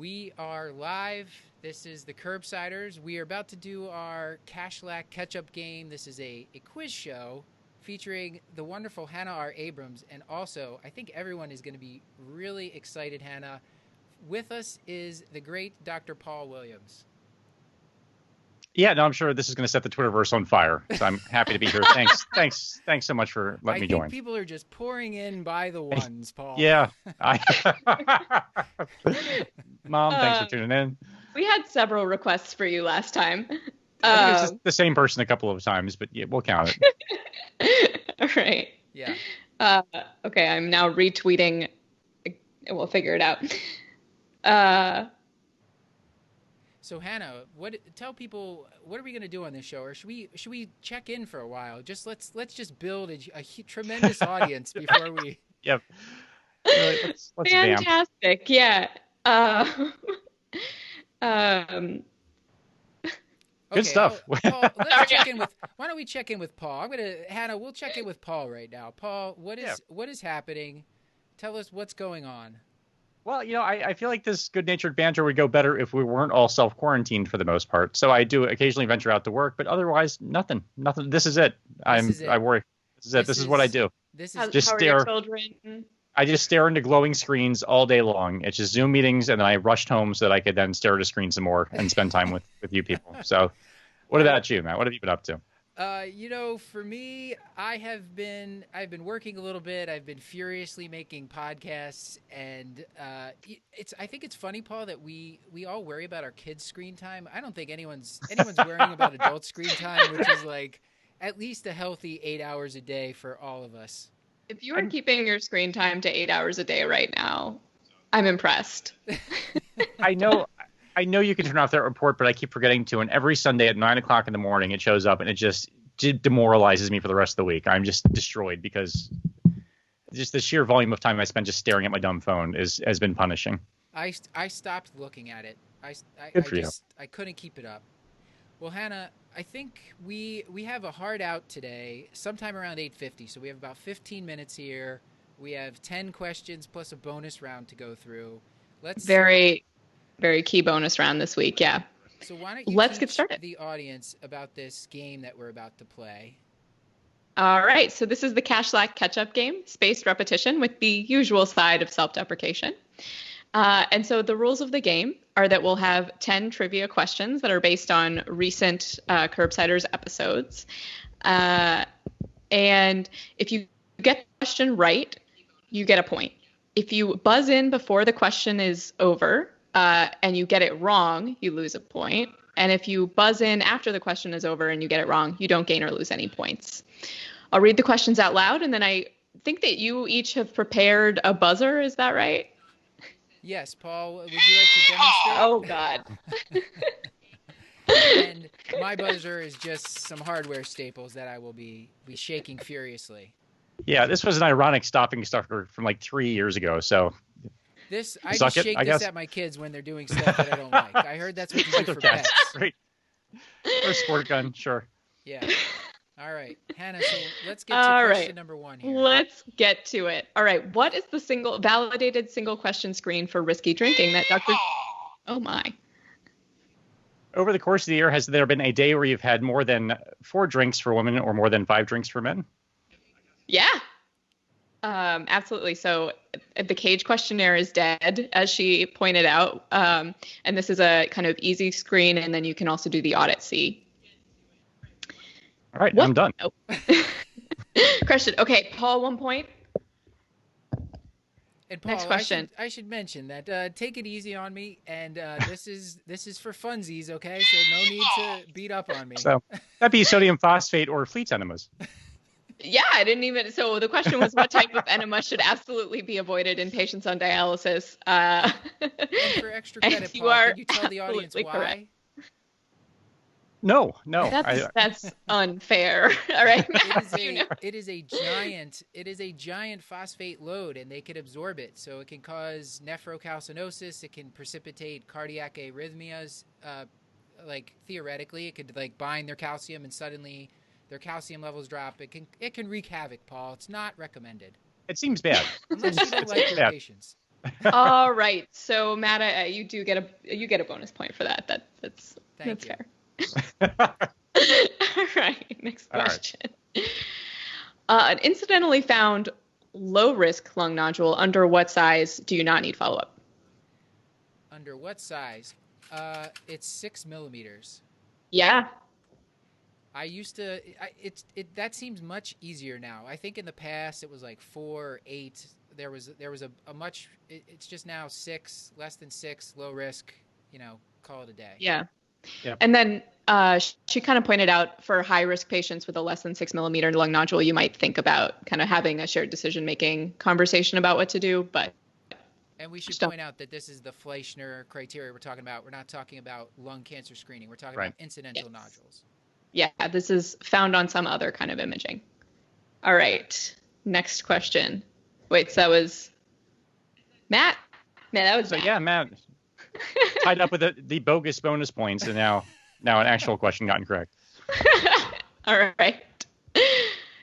We are live. This is the Curbsiders. We are about to do our Kashlak Catchup game. This is a quiz show featuring the wonderful Hannah R Abrams. And also, I think everyone is going to be really excited, Hannah. With us is the great Dr. Paul Williams. Yeah, no, I'm sure this is going to set the Twitterverse on fire. So I'm happy to be here. Thanks so much for letting me join. I think people are just pouring in by the ones, Paul. Yeah. Mom, thanks for tuning in. We had several requests for you last time. I think it was just the same person a couple of times, but yeah, we'll count it. All right. Yeah. Okay, I'm now retweeting. We'll figure it out. So Hannah, tell people what are we going to do on this show, or should we check in for a while? Just let's just build a tremendous audience before we. Yep. Let's fantastic. Yeah. Good stuff. Paul, let's check in with. Why don't we check in with Paul? Hannah. We'll check in with Paul right now. Paul, what is happening? Tell us what's going on. Well, I feel like this good-natured banter would go better if we weren't all self-quarantined for the most part. So I do occasionally venture out to work, but otherwise, nothing. This is it. I worry. This is it. This is what I do. This is just stare. Your children? I just stare into glowing screens all day long. It's just Zoom meetings, and then I rushed home so that I could then stare at a screen some more and spend time with you people. So, what about you, Matt? What have you been up to? For me, I've been working a little bit. I've been furiously making podcasts, and I think it's funny, Paul, that we all worry about our kids' screen time. I don't think anyone's worrying about adult screen time, which is like at least a healthy 8 hours a day for all of us. If you are keeping your screen time to 8 hours a day right now, I'm impressed. I know you can turn off that report, but I keep forgetting to. And every Sunday at 9 o'clock in the morning, it shows up, and it just demoralizes me for the rest of the week. I'm just destroyed because just the sheer volume of time I spend just staring at my dumb phone has been punishing. I stopped looking at it. I couldn't keep it up. Well, Hannah, I think we have a hard out today, sometime around 8:50. So we have about 15 minutes here. We have 10 questions plus a bonus round to go through. Very key bonus round this week, yeah. So why don't you get started. The audience about this game that we're about to play. All right, so this is the Kashlak Catchup game, spaced repetition with the usual side of self-deprecation. And so the rules of the game are that we'll have 10 trivia questions that are based on recent Curbsiders episodes. And if you get the question right, you get a point. If you buzz in before the question is over, and you get it wrong, you lose a point. And if you buzz in after the question is over and you get it wrong, you don't gain or lose any points. I'll read the questions out loud, and then I think that you each have prepared a buzzer. Is that right? Yes, Paul, would you like to demonstrate? Oh, God. And my buzzer is just some hardware staples that I will be shaking furiously. Yeah, this was an ironic stopping starter from like 3 years ago, so... I just shake this at my kids when they're doing stuff that I don't like. I heard that's what you do for pets. Right. Or a squirt gun, sure. Yeah. All right. Hannah, so let's get to question number 1 here. Let's get to it. All right. What is the validated single question screen for risky drinking that Dr. Oh, my. Over the course of the year, has there been a day where you've had more than 4 drinks for women or more than 5 drinks for men? Yeah. Absolutely. So the Cage questionnaire is dead, as she pointed out. And this is a kind of easy screen, and then you can also do the audit C. All right, I'm done. Oh. Question. Okay, Paul, 1 point. And Paul, next question. I should mention that take it easy on me, and this is for funsies, okay? So no need to beat up on me. So that'd be sodium phosphate or Fleet's enemas. Yeah, I didn't even. So the question was, what type of enema should absolutely be avoided in patients on dialysis? And for extra credit, Paul, can you tell the audience why? Correct. No. That's unfair. All right. It is a giant phosphate load, and they can absorb it. So it can cause nephrocalcinosis. It can precipitate cardiac arrhythmias. Like theoretically, it could like bind their calcium, and suddenly their calcium levels drop. It can wreak havoc, Paul. It's not recommended. It seems bad. Unless you don't like your patients. All right. So Matt, you do get a bonus point for that. That's you. fair. All right. Next All right. question. An incidentally found low risk lung nodule under what size do you not need follow up? Under what size? It's 6 millimeters. Yeah. I used to. That seems much easier now. I think in the past it was like 4 or 8. There was a much. It's just now 6, less than 6, low risk. Call it a day. Yeah. Yep. And then she kind of pointed out for high risk patients with a less than 6 millimeter lung nodule, you might think about kind of having a shared decision making conversation about what to do. But and we should point out that this is the Fleischner criteria we're talking about. We're not talking about lung cancer screening. We're talking about incidental nodules. Yeah, this is found on some other kind of imaging. All right. Next question. Wait, so that was Matt? Man, that was So Matt. yeah, Matt tied up with the bogus bonus points, and now an actual question got incorrect. All right.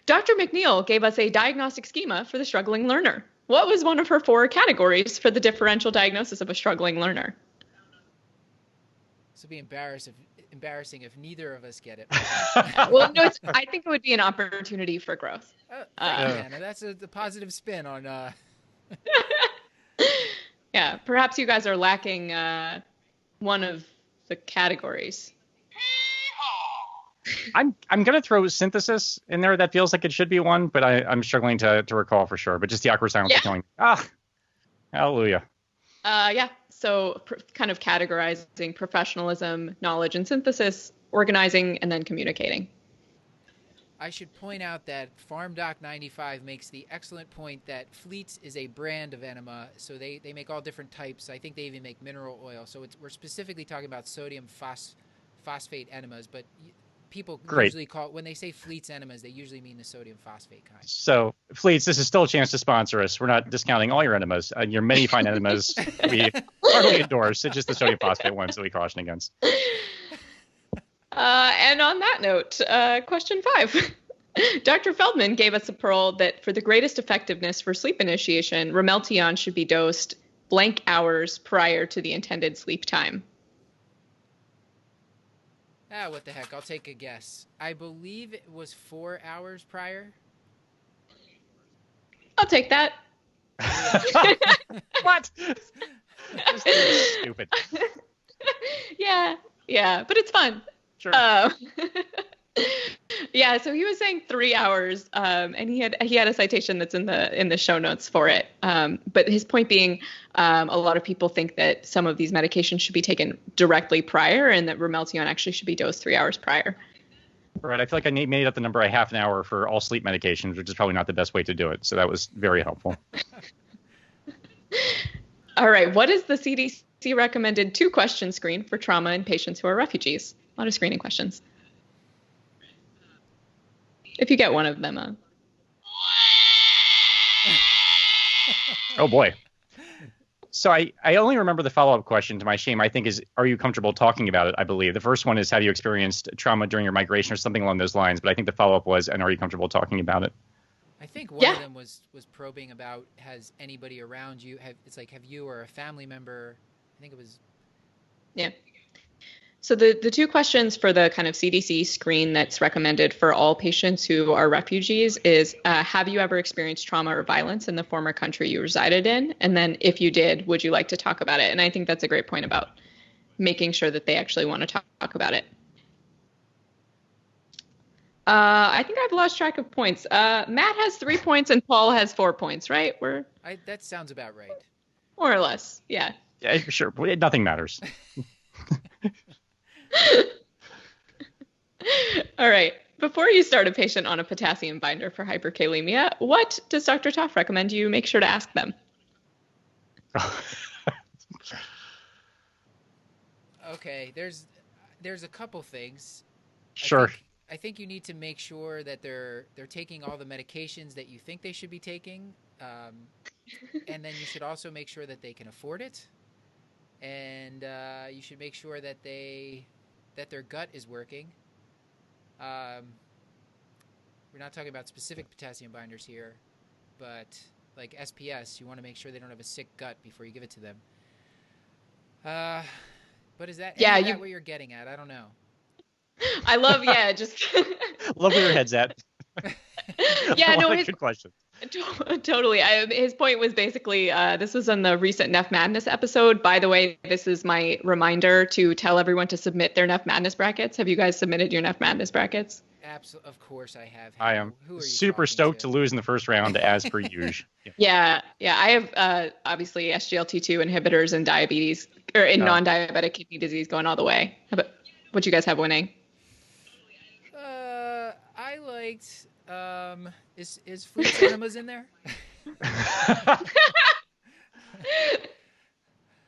Dr. McNeil gave us a diagnostic schema for the struggling learner. What was one of her 4 categories for the differential diagnosis of a struggling learner? This would be embarrassing if neither of us get it. Well, no, I think it would be an opportunity for growth. Thank you, Hannah. That's the positive spin on. Yeah, perhaps you guys are lacking one of the categories. I'm gonna throw synthesis in there. That feels like it should be one, but I'm struggling to recall for sure. But just the awkward silence is going. Hallelujah. Yeah. So kind of categorizing professionalism, knowledge, and synthesis, organizing, and then communicating. I should point out that PharmDoc95 makes the excellent point that Fleets is a brand of enema, so they make all different types. I think they even make mineral oil. So we're specifically talking about sodium phosphate enemas, but people usually call, when they say Fleets enemas, they usually mean the sodium phosphate kind. So Fleets, this is still a chance to sponsor us. We're not discounting all your enemas. Your many fine enemas we heartily endorse. It's just the sodium phosphate ones that we caution against. And on that note, question 5. Dr. Feldman gave us a pearl that for the greatest effectiveness for sleep initiation, Ramelteon should be dosed blank hours prior to the intended sleep time. What the heck? I'll take a guess. I believe it was 4 hours prior. I'll take that. What? Stupid. Yeah, but it's fun. Sure. Yeah, so he was saying 3 hours, and he had a citation that's in the show notes for it. But his point being, a lot of people think that some of these medications should be taken directly prior, and that Ramelteon actually should be dosed 3 hours prior. Right. I feel like I made up the number a half an hour for all sleep medications, which is probably not the best way to do it. So that was very helpful. All right. What is the CDC recommended 2-question screen for trauma in patients who are refugees? A lot of screening questions. If you get one of them. Oh, boy. So I only remember the follow-up question, to my shame, I think is, are you comfortable talking about it, I believe. The first one is, have you experienced trauma during your migration or something along those lines? But I think the follow-up was, and are you comfortable talking about it? I think one of them was probing about, has anybody around you, have you or a family member, I think it was. Yeah. So the 2 questions for the kind of CDC screen that's recommended for all patients who are refugees is, have you ever experienced trauma or violence in the former country you resided in? And then if you did, would you like to talk about it? And I think that's a great point about making sure that they actually want to talk about it. I think I've lost track of points. Matt has 3 points and Paul has 4 points, right? That sounds about right. More or less, yeah. Yeah, sure. Nothing matters. All right. Before you start a patient on a potassium binder for hyperkalemia, what does Dr. Toff recommend you make sure to ask them? Okay, there's a couple things. Sure. I think you need to make sure that they're taking all the medications that you think they should be taking, and then you should also make sure that they can afford it, and you should make sure that their gut is working. We're not talking about specific potassium binders here, but like SPS. You want to make sure they don't have a sick gut before you give it to them. But is that what you're getting at? I don't know. I love, just love where your head's at. Yeah, no, good question. Totally. His point was basically, this was on the recent Neff Madness episode. By the way, this is my reminder to tell everyone to submit their Neff Madness brackets. Have you guys submitted your Neff Madness brackets? Absolutely, of course I have. I am super stoked to lose in the first round, as per usual. Yeah. I have obviously SGLT2 inhibitors and diabetes, or in non-diabetic kidney disease going all the way. What you guys have winning? I liked. Is Fleet's Enemas in there?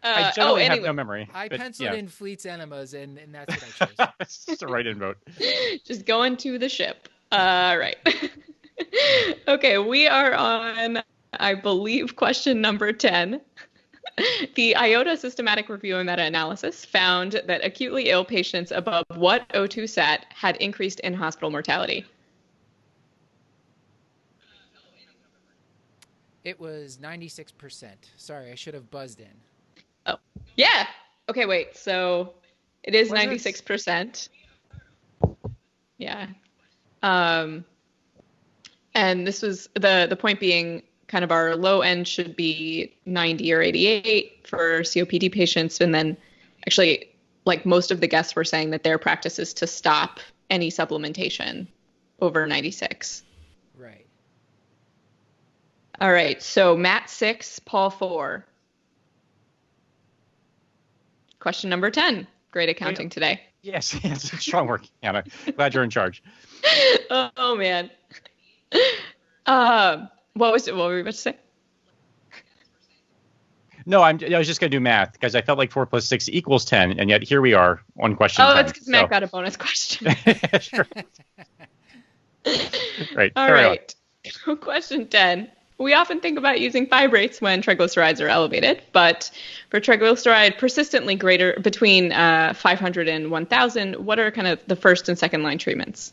I generally have no memory. I penciled in Fleet's Enemas, and that's what I chose. It's just a write-in vote. Just going to the ship. Right. Okay, we are on, I believe, question number 10. The IOTA systematic review and meta-analysis found that acutely ill patients above what O2 sat had increased in-hospital mortality? It was 96%. Sorry, I should have buzzed in. Oh, yeah. Okay, wait. So it is 96%. Yeah. And this was the point being kind of our low end should be 90 or 88 for COPD patients. And then actually, like most of the guests were saying that their practice is to stop any supplementation over 96. Right. All right. So Matt 6, Paul 4. Question number 10. Great accounting today. Yes, strong work, Hannah. Glad you're in charge. Oh man. What were you about to say? No, I was just going to do math because I felt like 4 + 6 = 10, and yet here we are on question 10. That's because Matt got a bonus question. Sure. Right. All right. Question 10. We often think about using fibrates when triglycerides are elevated, but for triglyceride persistently greater between 500 and 1,000, what are kind of the first and second line treatments?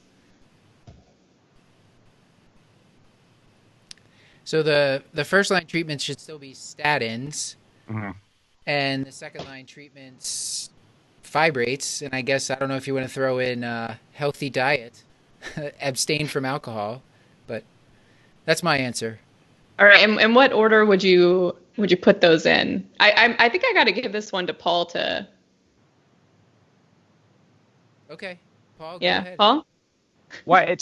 So the first line treatments should still be statins, mm-hmm. and the second line treatments fibrates. And I guess I don't know if you want to throw in healthy diet, abstain from alcohol, but that's my answer. All right, and what order would you put those in? I think I got to give this one to Paul to. Okay, Paul. Yeah, go ahead. Paul. Why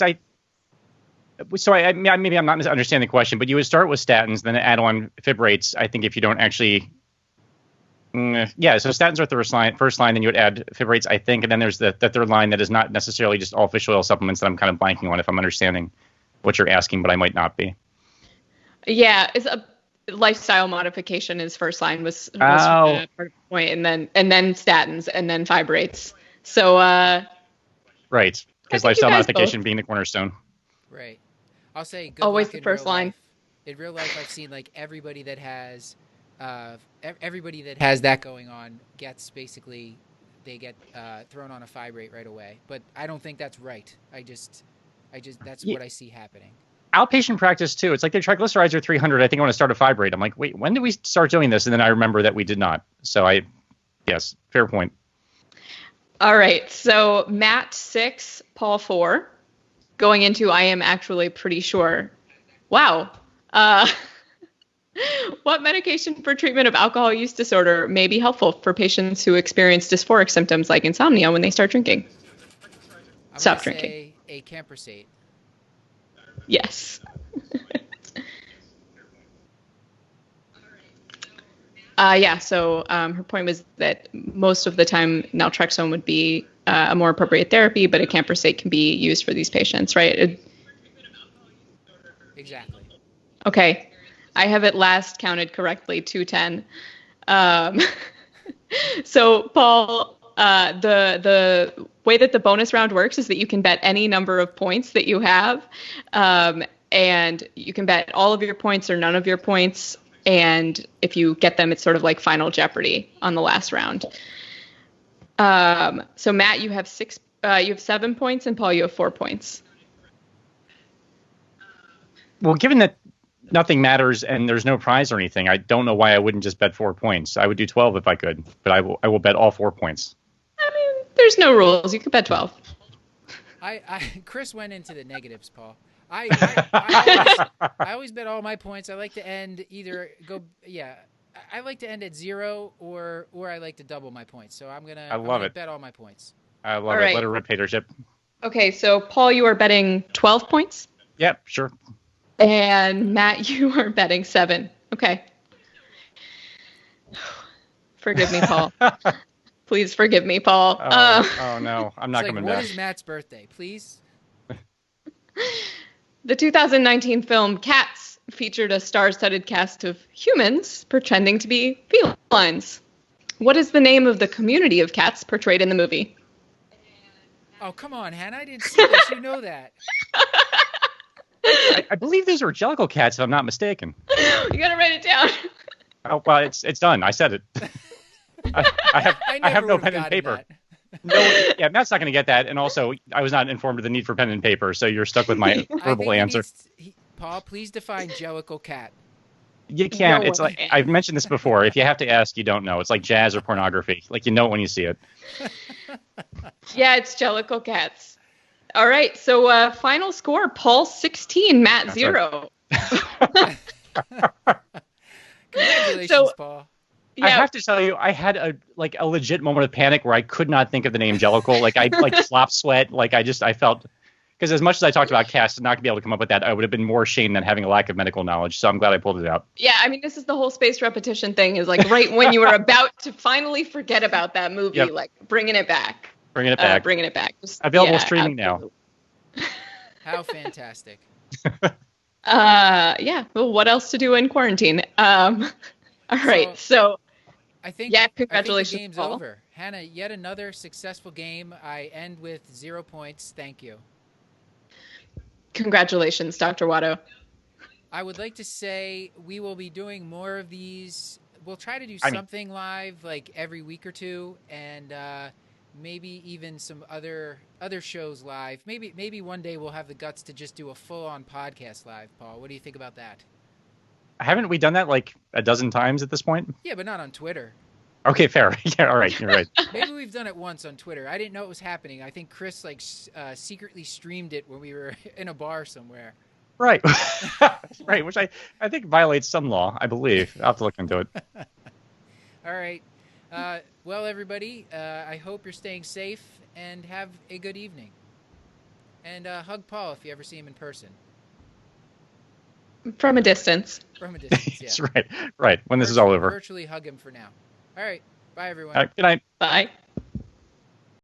So maybe I'm not understanding the question, but you would start with statins, then add on fibrates. I think if you don't actually, so statins are at the first line, then you would add fibrates, I think, and then there's the third line that is not necessarily just all fish oil supplements that I'm kind of blanking on if I'm understanding what you're asking, but I might not be. Yeah, it's a lifestyle modification. Is first line was part of the point, and then statins, and then fibrates. So right, because lifestyle modification being the cornerstone. Right. I'll say good always luck the in first real line. Life. In real life, I've seen like everybody that has that going on gets basically they get thrown on a fibrate right away. But I don't think that's right. I just that's what I see happening. Outpatient practice too. It's like their triglycerides are 300. I think I want to start a fibrate. I'm like, wait, when did we start doing this? And then I remember that we did not. So yes, fair point. All right. So Matt 6, Paul 4. Going into, I am actually pretty sure. Wow. What medication for treatment of alcohol use disorder may be helpful for patients who experience dysphoric symptoms like insomnia when they start drinking? Stop drinking. Say a camprosate. Yes. So her point was that most of the time naltrexone would be a more appropriate therapy, but a camprosate can be used for these patients, right? Exactly. Okay. I have it last counted correctly, 210. So, Paul, the way that the bonus round works is that you can bet any number of points that you have, and you can bet all of your points or none of your points, and if you get them, it's sort of like Final Jeopardy on the last round. So Matt, you have 7 points, and Paul, you have 4 points. Well, given that nothing matters and there's no prize or anything, I don't know why I wouldn't just bet 4 points. I would do 12 if I could, but I will bet all 4 points. I mean, there's no rules. You could bet 12. Chris went into the negatives, Paul. I always bet all my points. I like to end I like to end at 0 or I like to double my points. So I'm gonna bet all my points. I love it. Let her rip, hatership. Okay, so Paul, you are betting 12 points? Yep, sure. And Matt, you are betting 7. Okay. Forgive me, Paul. Please forgive me, Paul. Oh no, I'm not coming back. What is Matt's birthday, please? The 2019 film Cats featured a star-studded cast of humans pretending to be felines. What is the name of the community of cats portrayed in the movie? Oh, come on, Hannah. I didn't see this. You know that. I believe these are Jellicle cats, if I'm not mistaken. You gotta write it down. Oh, well, it's done. I said it. I have no pen and paper. No, yeah, Matt's not going to get that. And also, I was not informed of the need for pen and paper, so you're stuck with my verbal answer. Paul, please define Jellicle cat. You can't. It's like, I've mentioned this before. If you have to ask, you don't know. It's like jazz or pornography. Like, you know it when you see it. Yeah, it's Jellicle cats. All right, so final score, Paul 16, Matt 0. Congratulations, Paul. Yeah. I have to tell you, I had a legit moment of panic where I could not think of the name Jellicle. Like, I flop sweat. Like, I felt, because as much as I talked about cats and not to be able to come up with that, I would have been more ashamed than having a lack of medical knowledge. So I'm glad I pulled it out. Yeah, I mean, this is the whole spaced repetition thing, is like right when you were about to finally forget about that movie, like bringing it back. Bringing it back. Bringing it back. Just, available streaming absolutely. now. How fantastic. Yeah. Well, what else to do in quarantine? All right. So I think congratulations. The game's Paul. over. Hannah, yet another successful game. I end with 0 points. Thank you. Congratulations, Dr. Watto. I would like to say we will be doing more of these. We'll try to do something live like every week or two, and maybe even some other shows live. Maybe one day we'll have the guts to just do a full-on podcast live, Paul. What do you think about that? Haven't we done that like a dozen times at this point? Yeah, but not on Twitter. Okay, fair. Yeah, all right, you're right. Maybe we've done it once on Twitter. I didn't know it was happening. I think Chris secretly streamed it when we were in a bar somewhere. Right. Right, which I think violates some law, I believe. I'll have to look into it. All right. Well, everybody, I hope you're staying safe and have a good evening. And hug Paul if you ever see him in person. From a distance. From a distance, yeah. Right. When this is all over. Virtually hug him for now. All right. Bye, everyone. Good night. Bye.